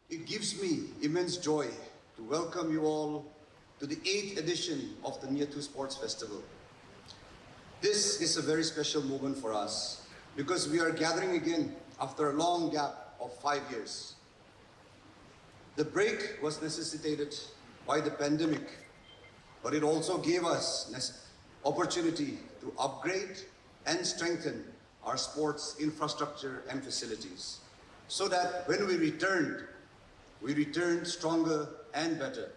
It gives me immense joy to welcome you all to the 8th edition of the Niathu Sports Festival. This is a very special moment for us because we are gathering again after a long gap of 5 years. The break was necessitated by the pandemic, but it also gave us opportunity to upgrade and strengthen our sports infrastructure and facilities so that when we returned stronger and better.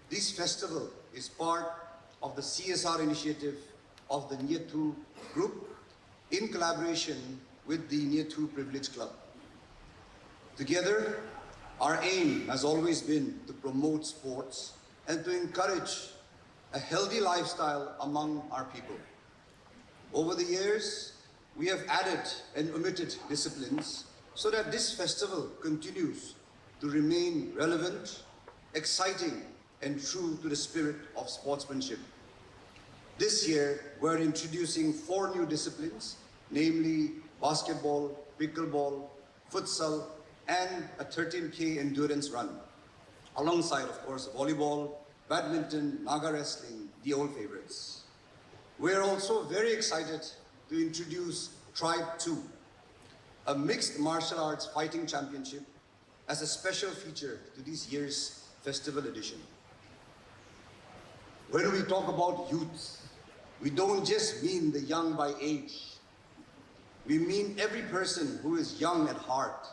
This festival is part of the CSR initiative of the Niathu Group in collaboration with the Niathu Privilege Club. Together, our aim has always been to promote sports and to encourage a healthy lifestyle among our people. Over the years, we have added and omitted disciplines so that this festival continues to remain relevant, exciting, and true to the spirit of sportsmanship. This year, we're introducing 4 new disciplines, namely basketball, pickleball, futsal, and a 13K endurance run, alongside, of course, volleyball, badminton, Naga wrestling, the old favorites. We're also very excited to introduce Tribe 2, a mixed martial arts fighting championship as a special feature to this year's festival edition. When we talk about youth, we don't just mean the young by age. We mean every person who is young at heart,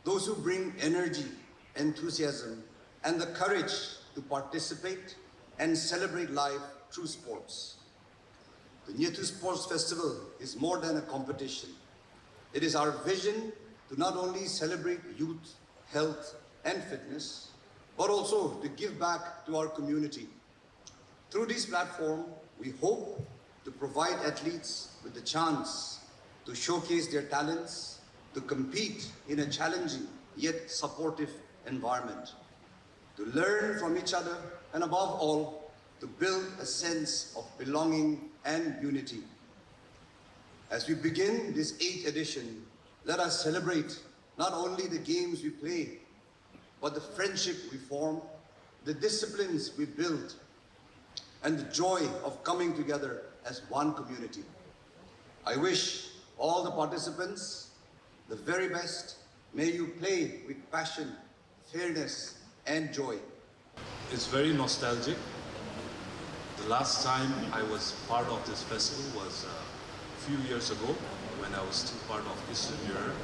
those who bring energy, enthusiasm, and the courage to participate and celebrate life through sports. The Niathu Sports Festival is more than a competition. It is our vision to not only celebrate youth, health, and fitness, but also to give back to our community. Through this platform, we hope to provide athletes with the chance to showcase their talents, to compete in a challenging yet supportive environment, to learn from each other, and above all, to build a sense of belonging and unity. As we begin this 8th edition, let us celebrate not only the games we play, but the friendship we form, the disciplines we build, and the joy of coming together as one community. I wish all the participants the very best. May you play with passion, fairness, and joy. It's very nostalgic. The last time I was part of this festival was a few years ago when I was still part of Eastern Europe,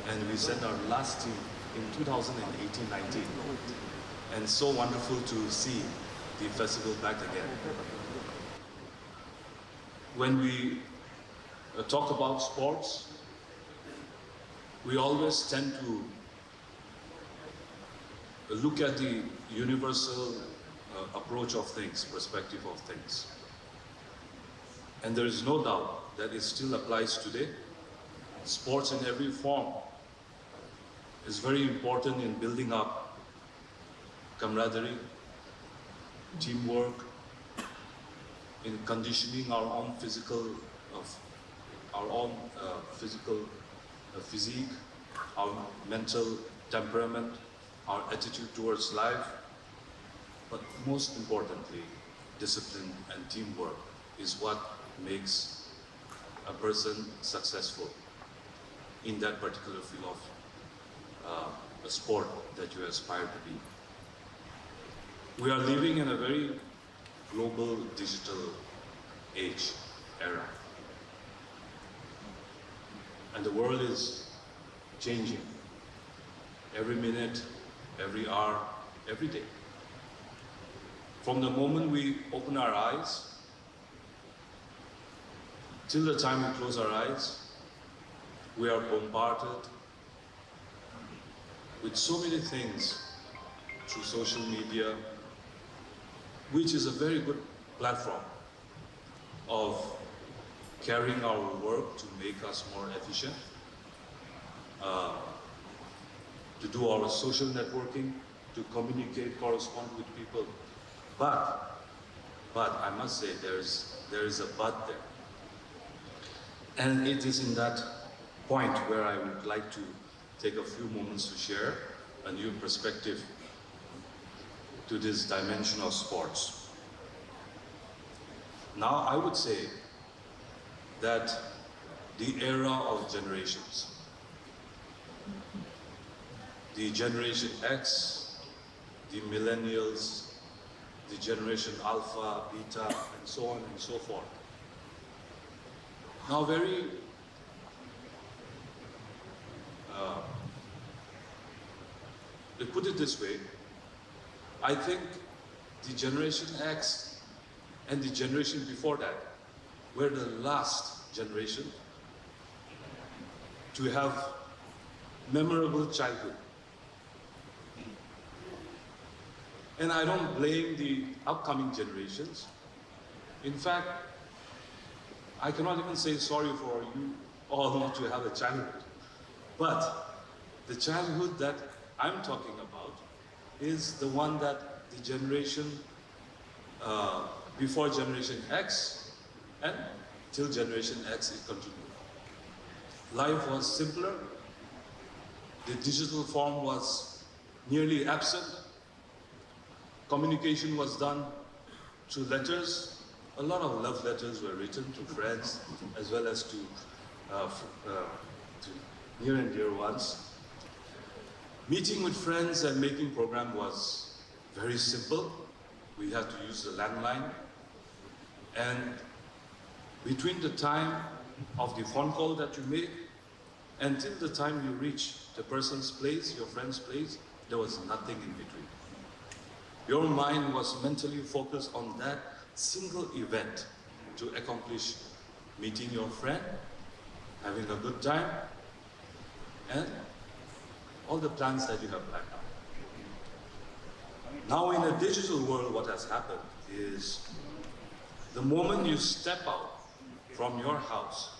and we sent our last team in 2018-19. And so wonderful to see the festival back again. When we talk about sports, we always tend to look at the universal approach of things, perspective of things. And there is no doubt that it still applies today. Sports in every form is very important in building up camaraderie, teamwork, in conditioning our own physical, physique, our mental temperament, our attitude towards life, but most importantly, discipline and teamwork is what makes a person successful in that particular field of a sport that you aspire to be. We are living in a very global digital age, era. And the world is changing every minute, every hour, every day. From the moment we open our eyes till the time we close our eyes, we are bombarded with so many things through social media, which is a very good platform of carrying our work to make us more efficient, to do our social networking, to communicate, correspond with people. But I must say there is a but there. And it is in that point where I would like to take a few moments to share a new perspective to this dimension of sports. Now I would say that the era of generations, the Generation X, the Millennials, the Generation Alpha, Beta, and so on and so forth. Now to put it this way, I think the Generation X and the generation before that were the last generation to have memorable childhood. And I don't blame the upcoming generations. In fact, I cannot even say sorry for you all not to have a childhood. But the childhood that I'm talking about is the one that the generation before Generation X and till Generation X it continued. Life was simpler. The digital form was nearly absent. Communication was done through letters. A lot of love letters were written to friends as well as to near and dear ones. Meeting with friends and making program was very simple. We had to use the landline. And between the time of the phone call that you make until the time you reach the person's place, your friend's place, there was nothing in between. Your mind was mentally focused on that single event to accomplish meeting your friend, having a good time, and all the plans that you have planned out. Now in a digital world, what has happened is the moment you step out from your house,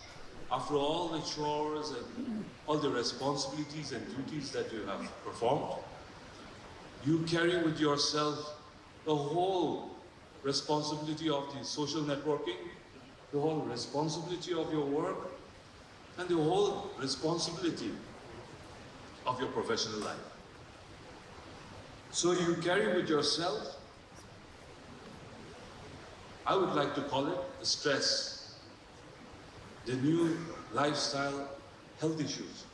after all the chores and all the responsibilities and duties that you have performed, you carry with yourself the whole responsibility of the social networking, the whole responsibility of your work, and the whole responsibility of your professional life. So you carry with yourself, I would like to call it the stress, the new lifestyle health issues.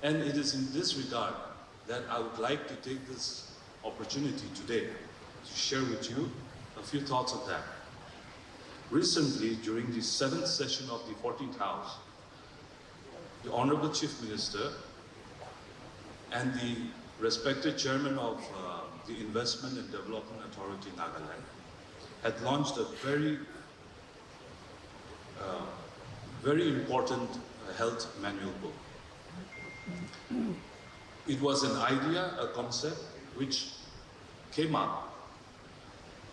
And it is in this regard that I would like to take this opportunity today to share with you a few thoughts of that. Recently, during the 7th session of the 14th House, the Honorable Chief Minister and the respected Chairman of the Investment and Development Authority, Nagaland, had launched a very important health manual book. It was an idea, a concept, which came up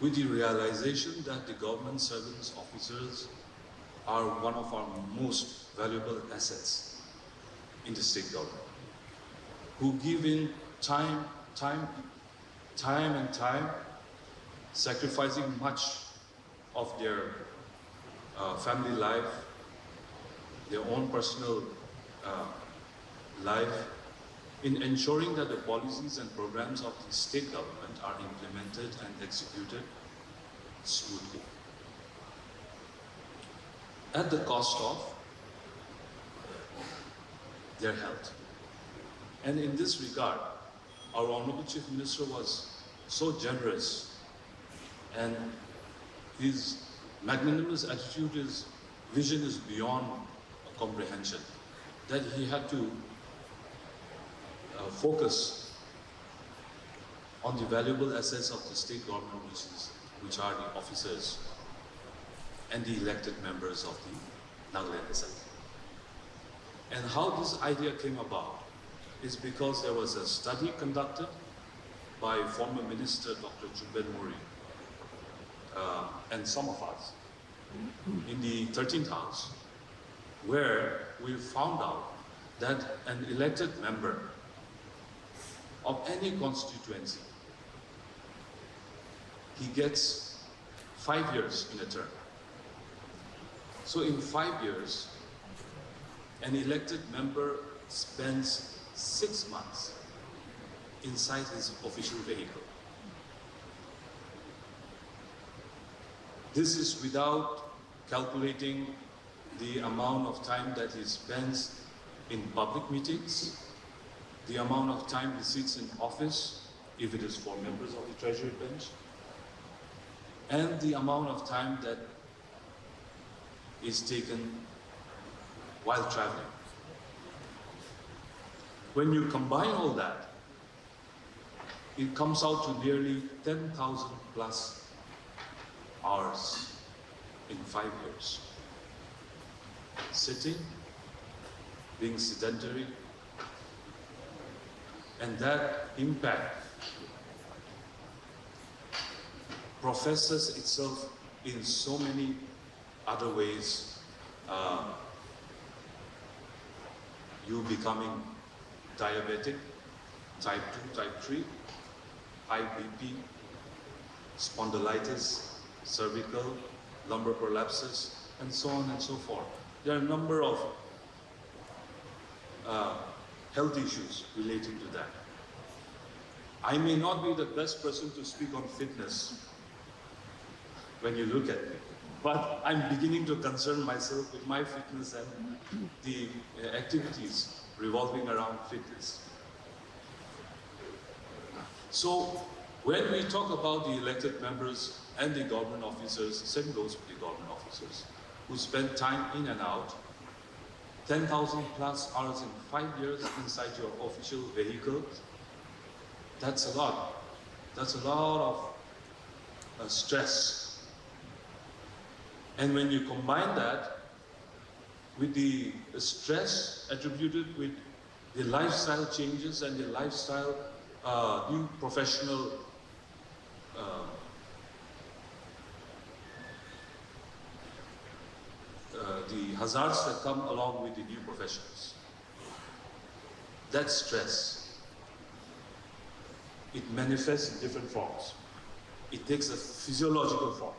with the realization that the government servants, officers, are one of our most valuable assets in the state government, who give in time time and time, sacrificing much of their family life, their own personal life, in ensuring that the policies and programs of the state government are implemented and executed smoothly. At the cost of their health. And in this regard, our Honorable Chief Minister was so generous, and his magnanimous attitude, his vision is beyond comprehension, that he had to focus on the valuable assets of the state government, which are the officers and the elected members of the Nagaland Assembly. And how this idea came about is because there was a study conducted by former Minister Dr. Chümoukedima and some of us in the 13th House, where we found out that an elected member of any constituency, he gets 5 years in a term. So in 5 years, an elected member spends 6 months inside his official vehicle. This is without calculating the amount of time that he spends in public meetings, the amount of time he sits in office, if it is for members of the Treasury bench, and the amount of time that is taken while traveling. When you combine all that, it comes out to nearly 10,000 plus hours in 5 years. Sitting, being sedentary, and that impact professes itself in so many other ways. You becoming diabetic, type 2, type 3, high BP, spondylitis, cervical, lumbar prolapses, and so on and so forth. There are a number of health issues relating to that. I may not be the best person to speak on fitness when you look at me, but I'm beginning to concern myself with my fitness and the activities revolving around fitness. So when we talk about the elected members and the government officers, same goes with the government officers, who spend time in and out, 10,000 plus hours in 5 years inside your official vehicle, that's a lot. That's a lot of stress. And when you combine that with the stress attributed with the lifestyle changes and the lifestyle new professional the hazards that come along with the new professions. That stress, it manifests in different forms. It takes a physiological form.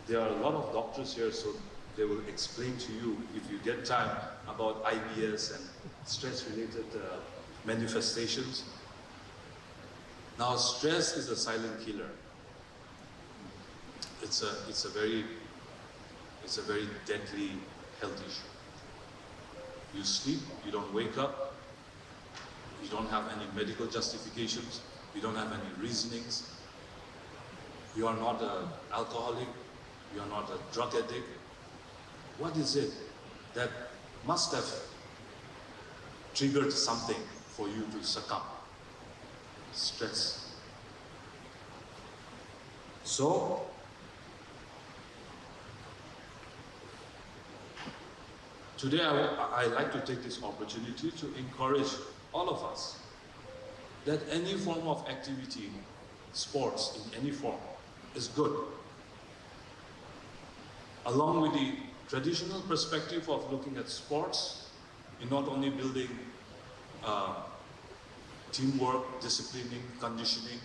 There are a lot of doctors here, so they will explain to you, if you get time, about IBS and stress-related manifestations. Now, stress is a silent killer. It's a very deadly health issue. You sleep, you don't wake up, you don't have any medical justifications, you don't have any reasonings, you are not an alcoholic, you are not a drug addict. What is it that must have triggered something for you to succumb? Stress. So, today I like to take this opportunity to encourage all of us that any form of activity, sports in any form, is good. Along with the traditional perspective of looking at sports, in not only building teamwork, disciplining, conditioning.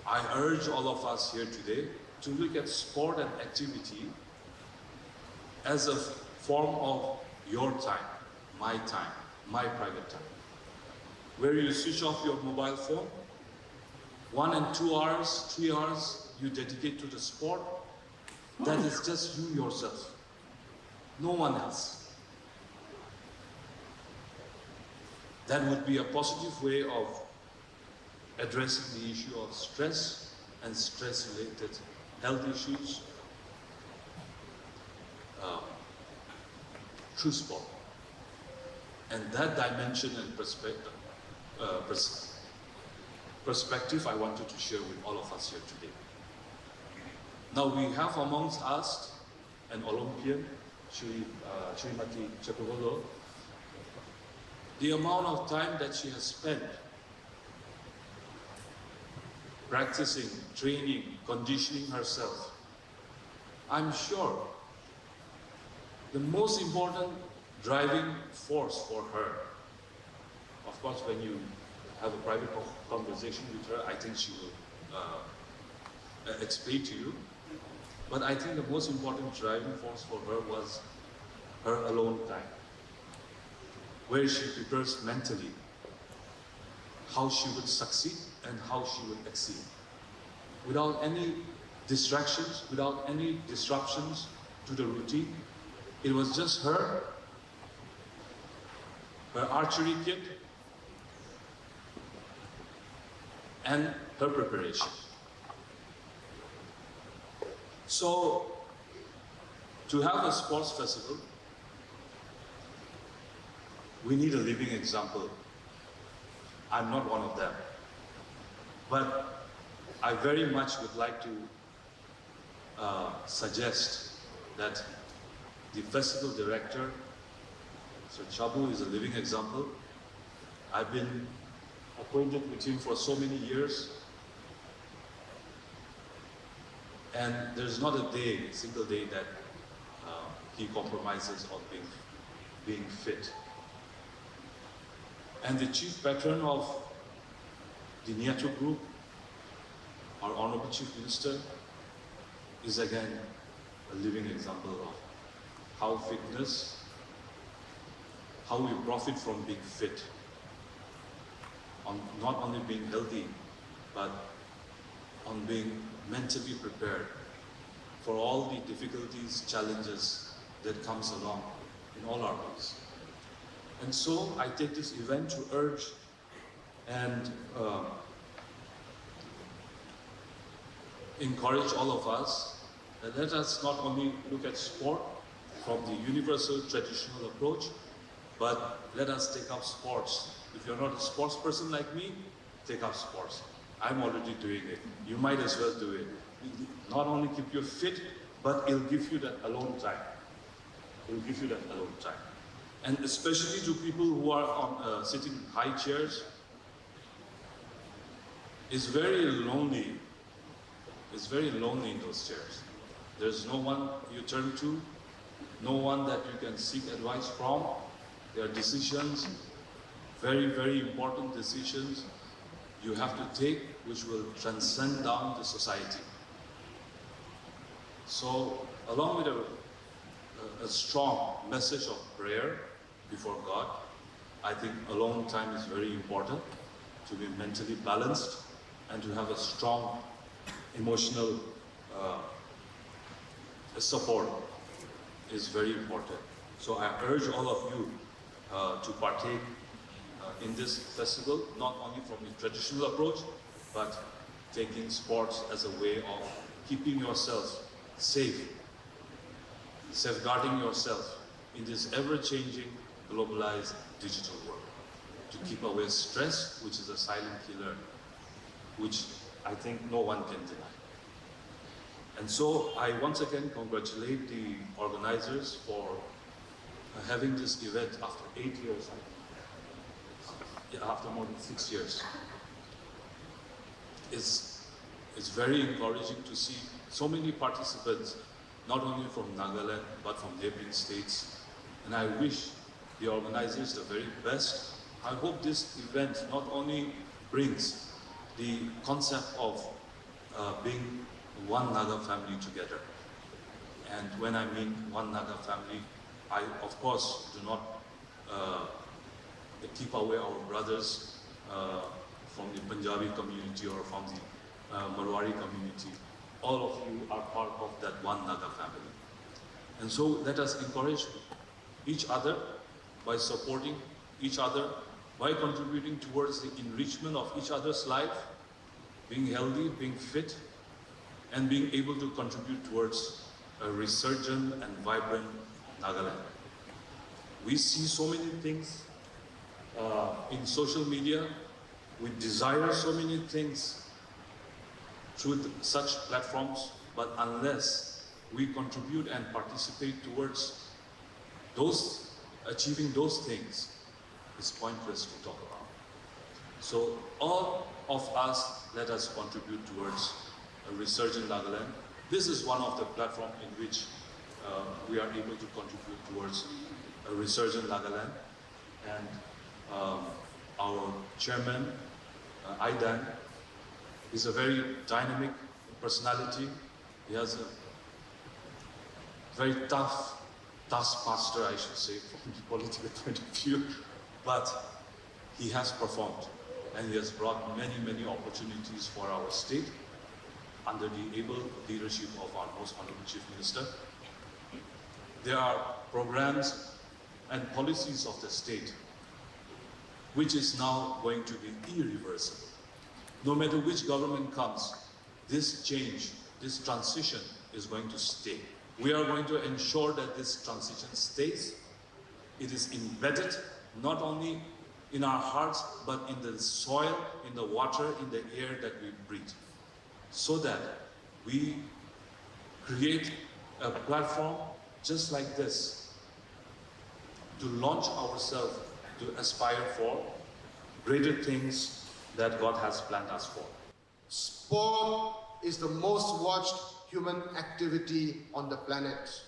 I urge all of us here today to look at sport and activity as a form of your time, my private time, where you switch off your mobile phone, 1 and 2 hours, 3 hours you dedicate to the sport. That is just you yourself, no one else. That would be a positive way of addressing the issue of stress and stress-related health issues through sport. And that dimension and perspective I wanted to share with all of us here today. Now we have amongst us an Olympian, Srimati Chakravarti. The amount of time that she has spent practicing, training, conditioning herself, I'm sure the most important driving force for her, of course when you have a private conversation with her, I think she will explain to you, but I think the most important driving force for her was her alone time, where she prepares mentally how she would succeed and how she would exceed, without any distractions, without any disruptions to the routine. It was just her archery kit, and her preparation. So, to have a sports festival, we need a living example. I'm not one of them. But I very much would like to suggest that the festival director, so Chabu, is a living example. I've been acquainted with him for so many years. And there's not a single day that he compromises on being fit. And the chief patron of the Niathu group, our Honorable Chief Minister, is again a living example of how fitness, how we profit from being fit, on not only being healthy, but on being mentally prepared for all the difficulties, challenges that comes along in all our lives. And so I take this event to urge and encourage all of us that let us not only look at sport from the universal traditional approach, but let us take up sports. If you're not a sports person like me, take up sports. I'm already doing it. You might as well do it. Not only keep you fit, but it'll give you that alone time. It'll give you that alone time. And especially to people who are on sitting in high chairs, it's very lonely. It's very lonely in those chairs. There's no one you turn to, no one that you can seek advice from. There are decisions, very, very important decisions you have to take, which will transcend down the society. So, along with a strong message of prayer before God, I think alone time is very important to be mentally balanced and to have a strong emotional support is very important. So I urge all of you to partake in this festival, not only from the traditional approach, but taking sports as a way of keeping yourself safe, safeguarding yourself in this ever-changing, globalized digital world, to keep away stress, which is a silent killer, which I think no one can deny. And so I once again congratulate the organizers for having this event after 8 years, after more than 6 years. It's very encouraging to see so many participants, not only from Nagaland, but from neighboring states. And I wish the organizers the very best I hope this event not only brings the concept of being one Naga family together. And when I mean one Naga family, I of course do not keep away our brothers from the Punjabi community or from the Marwari community. All of you are part of that one Naga family. And so let us encourage each other by supporting each other, by contributing towards the enrichment of each other's life, being healthy, being fit, and being able to contribute towards a resurgent and vibrant Nagaland. We see so many things in social media. We desire so many things through such platforms, but unless we contribute and participate towards achieving those things, it's pointless to talk about. So all of us, let us contribute towards a resurgent Nagaland. This is one of the platforms in which we are able to contribute towards a resurgent Nagaland. And our chairman, Aidan, is a very dynamic personality. He has a very tough taskmaster, I should say, from the political point of view, but he has performed and he has brought many, many opportunities for our state under the able leadership of our most honorable Chief Minister. There are programs and policies of the state which is now going to be irreversible. No matter which government comes, this change, this transition is going to stay. We are going to ensure that this transition stays. It is embedded not only in our hearts, but in the soil, in the water, in the air that we breathe, so that we create a platform just like this to launch ourselves, to aspire for greater things that God has planned us for. Sport is the most watched human activity on the planet.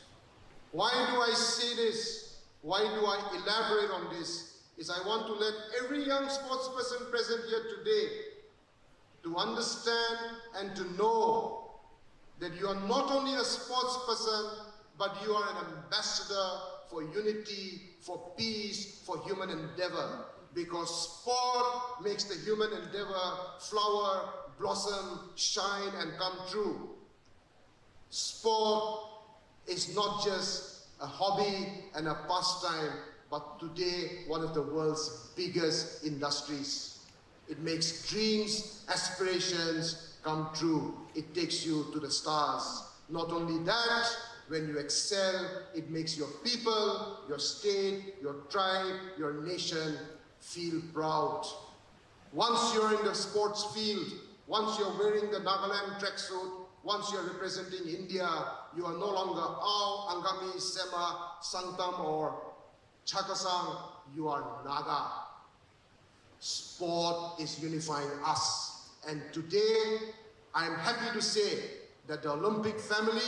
Why do I say this? Why do I elaborate on this? Is I want to let every young sports person present here today to understand and to know that you are not only a sports person, but you are an ambassador for unity, for peace, for human endeavor. Because sport makes the human endeavor flower, blossom, shine, and come true. Sport is not just a hobby and a pastime, but today one of the world's biggest industries. It makes dreams, aspirations come true. It takes you to the stars. Not only that, when you excel, it makes your people, your state, your tribe, your nation feel proud. Once you're in the sports field, once you're wearing the Nagaland tracksuit, once you're representing India, you are no longer Ao, Angami, Sema, Sangtam, or Chakasang. You are Naga. Sport is unifying us. And today, I am happy to say that the Olympic family,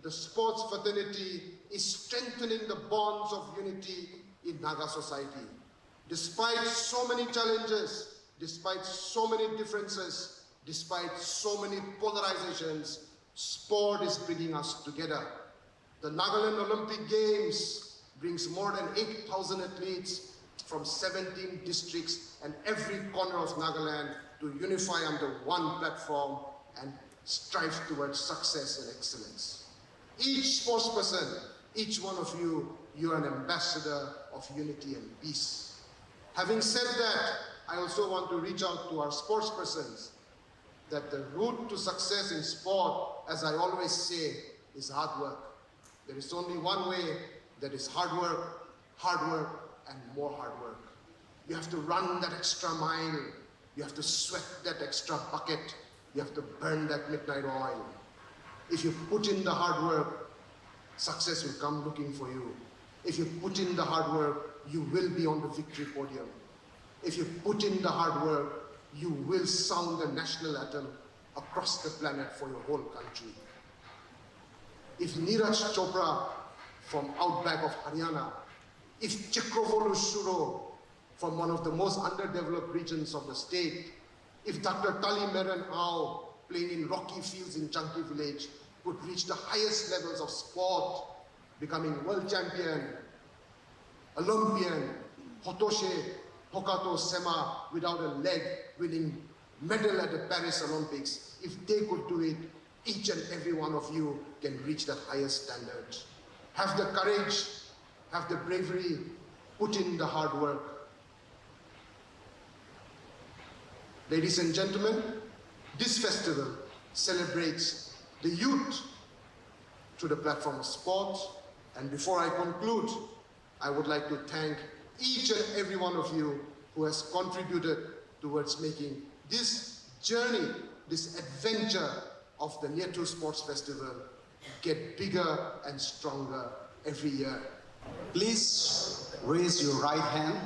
the sports fraternity, is strengthening the bonds of unity in Naga society. Despite so many challenges, despite so many differences, despite so many polarizations, sport is bringing us together. The Nagaland Olympic Games brings more than 8,000 athletes from 17 districts and every corner of Nagaland to unify under one platform and strive towards success and excellence. Each sports person, each one of you, you are an ambassador of unity and peace. Having said that, I also want to reach out to our sports persons that the route to success in sport, as I always say, is hard work. There is only one way, that is hard work, and more hard work. You have to run that extra mile. You have to sweat that extra bucket. You have to burn that midnight oil. If you put in the hard work, success will come looking for you. If you put in the hard work, you will be on the victory podium. If you put in the hard work, you will sound the national anthem across the planet for your whole country. If Neeraj Chopra from outback of Haryana, if Chakravolu Shuro from one of the most underdeveloped regions of the state, if Dr. Tali Meran Ao, playing in rocky fields in Chunky village, could reach the highest levels of sport, becoming world champion, Olympian, Hotoshe Hokato Sema without a leg, winning medal at the Paris Olympics, if they could do it, each and every one of you can reach that highest standard. Have the courage, have the bravery, put in the hard work. Ladies and gentlemen, this festival celebrates the youth through the platform of sport. And before I conclude, I would like to thank each and every one of you who has contributed towards making this journey, this adventure of the Niathu Sports Festival get bigger and stronger every year. Please raise your right hand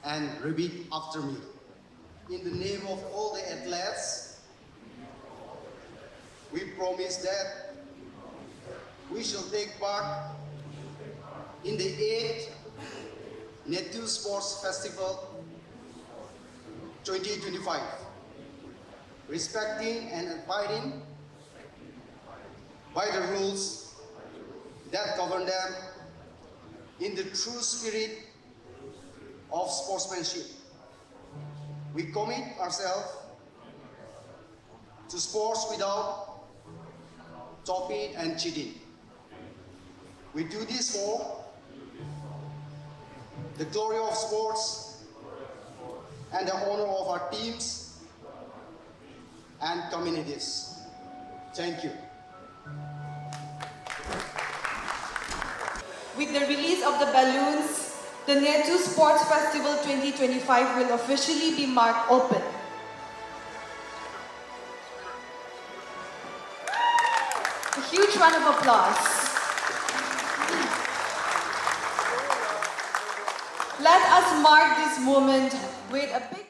and repeat after me. In the name of all the athletes, we promise that we shall take part in the 8th Niathu Sports Festival 2025, respecting and abiding by the rules that govern them in the true spirit of sportsmanship. We commit ourselves to sports without doping and cheating. We do this for the glory of sports and the honor of our teams and communities. Thank you. With the release of the balloons, the Niathu Sports Festival 2025 will officially be marked open. A huge round of applause. Let us mark this moment with a big